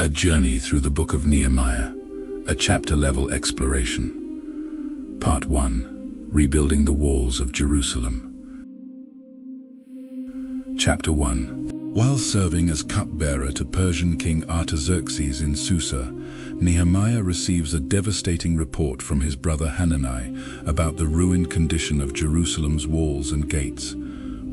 A journey through the Book of Nehemiah, a chapter-level exploration. Part 1. Rebuilding the Walls of Jerusalem. Chapter 1. While serving as cupbearer to Persian King Artaxerxes in Susa, Nehemiah receives a devastating report from his brother Hanani about the ruined condition of Jerusalem's walls and gates,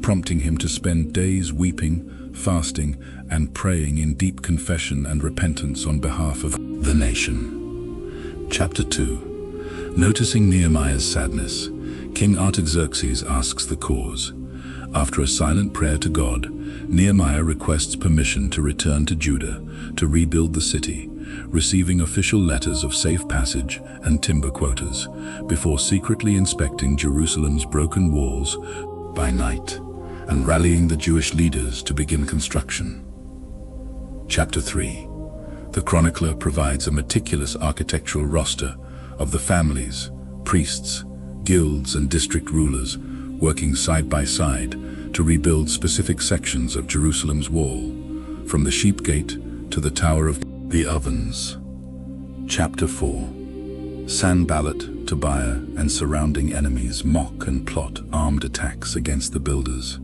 prompting him to spend days weeping, fasting, and praying in deep confession and repentance on behalf of the nation. Chapter 2. Noticing Nehemiah's sadness, King Artaxerxes asks the cause. After a silent prayer to God, Nehemiah requests permission to return to Judah to rebuild the city, receiving official letters of safe passage and timber quotas, before secretly inspecting Jerusalem's broken walls by night and rallying the Jewish leaders to begin construction. Chapter 3. The chronicler provides a meticulous architectural roster of the families, priests, guilds, and district rulers working side by side to rebuild specific sections of Jerusalem's wall, from the Sheep Gate to the Tower of the Ovens. Chapter 4. Sanballat, Tobiah, and surrounding enemies mock and plot armed attacks against the builders.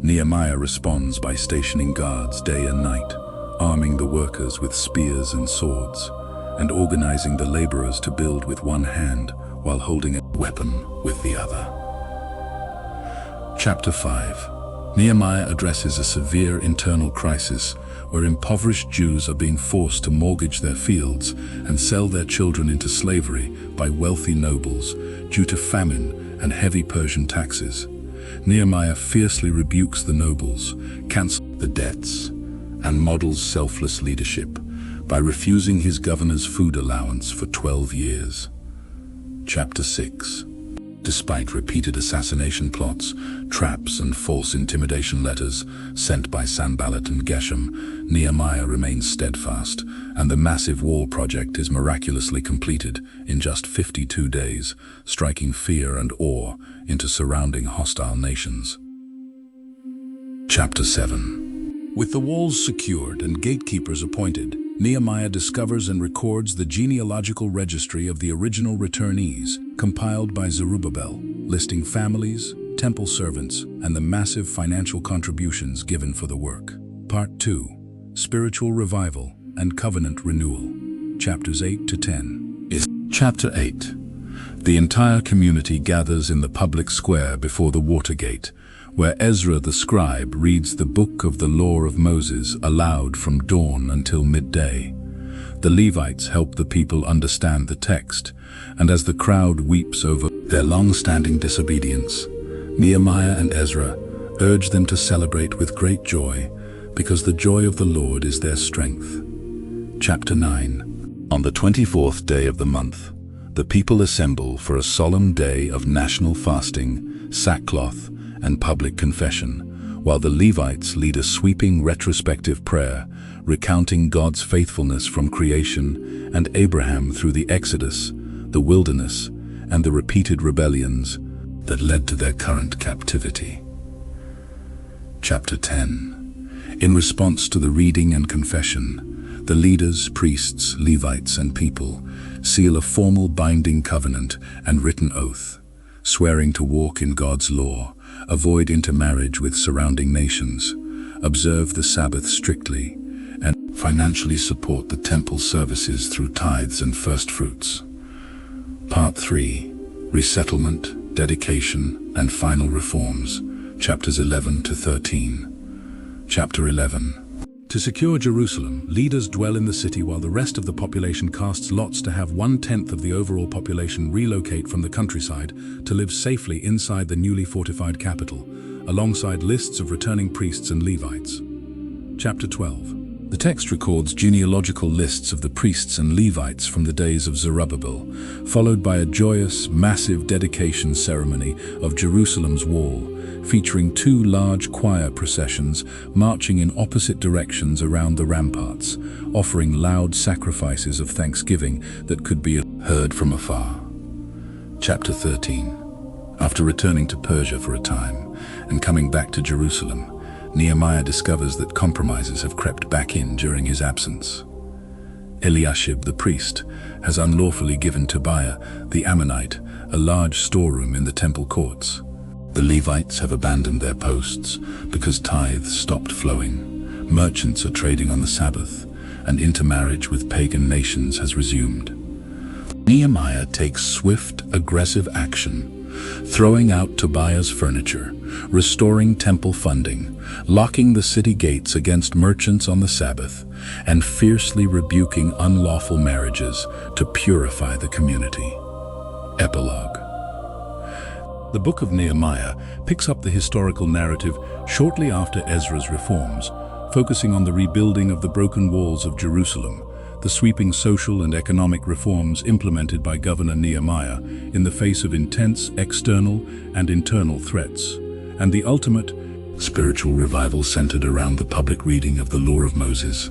Nehemiah responds by stationing guards day and night, arming the workers with spears and swords, and organizing the laborers to build with one hand while holding a weapon with the other. Chapter 5. Nehemiah addresses a severe internal crisis where impoverished Jews are being forced to mortgage their fields and sell their children into slavery by wealthy nobles due to famine and heavy Persian taxes. Nehemiah fiercely rebukes the nobles, cancels the debts, and models selfless leadership by refusing his governor's food allowance for 12 years. Chapter 6. Despite repeated assassination plots, traps, and false intimidation letters sent by Sanballat and Geshem, Nehemiah remains steadfast, and the massive wall project is miraculously completed in just 52 days, striking fear and awe into surrounding hostile nations. Chapter 7. With the walls secured and gatekeepers appointed, Nehemiah discovers and records the genealogical registry of the original returnees, compiled by Zerubbabel, listing families, temple servants, and the massive financial contributions given for the work. Part 2. Spiritual Revival and Covenant Renewal. Chapters 8 to 10. Chapter 8. The entire community gathers in the public square before the Watergate, where Ezra the scribe reads the book of the law of Moses aloud from dawn until midday. The Levites help the people understand the text, and as the crowd weeps over their long-standing disobedience, Nehemiah and Ezra urge them to celebrate with great joy, because the joy of the Lord is their strength. Chapter 9. On the 24th day of the month, the people assemble for a solemn day of national fasting, sackcloth, and public confession, while the Levites lead a sweeping retrospective prayer, recounting God's faithfulness from creation and Abraham through the Exodus, the wilderness, and the repeated rebellions that led to their current captivity. Chapter 10. In response to the reading and confession, the leaders, priests, Levites, and people seal a formal binding covenant and written oath, swearing to walk in God's law, avoid intermarriage with surrounding nations, observe the Sabbath strictly, and financially support the temple services through tithes and first fruits. Part 3. Resettlement, dedication, and final reforms. Chapters 11 to 13. Chapter 11. To secure Jerusalem, leaders dwell in the city while the rest of the population casts lots to have 1/10 of the overall population relocate from the countryside to live safely inside the newly fortified capital, alongside lists of returning priests and Levites. Chapter 12. The text records genealogical lists of the priests and Levites from the days of Zerubbabel, followed by a joyous, massive dedication ceremony of Jerusalem's wall, featuring 2 large choir processions marching in opposite directions around the ramparts, offering loud sacrifices of thanksgiving that could be heard from afar. Chapter 13. After returning to Persia for a time and coming back to Jerusalem, Nehemiah discovers that compromises have crept back in during his absence. Eliashib the priest has unlawfully given Tobiah the Ammonite a large storeroom in the temple courts. The Levites have abandoned their posts because tithes stopped flowing. Merchants are trading on the Sabbath, and intermarriage with pagan nations has resumed. Nehemiah takes swift, aggressive action, throwing out Tobiah's furniture, restoring temple funding, locking the city gates against merchants on the Sabbath, and fiercely rebuking unlawful marriages to purify the community. Epilogue. The Book of Nehemiah picks up the historical narrative shortly after Ezra's reforms, focusing on the rebuilding of the broken walls of Jerusalem, the sweeping social and economic reforms implemented by Governor Nehemiah in the face of intense external and internal threats, and the ultimate spiritual revival centered around the public reading of the Law of Moses.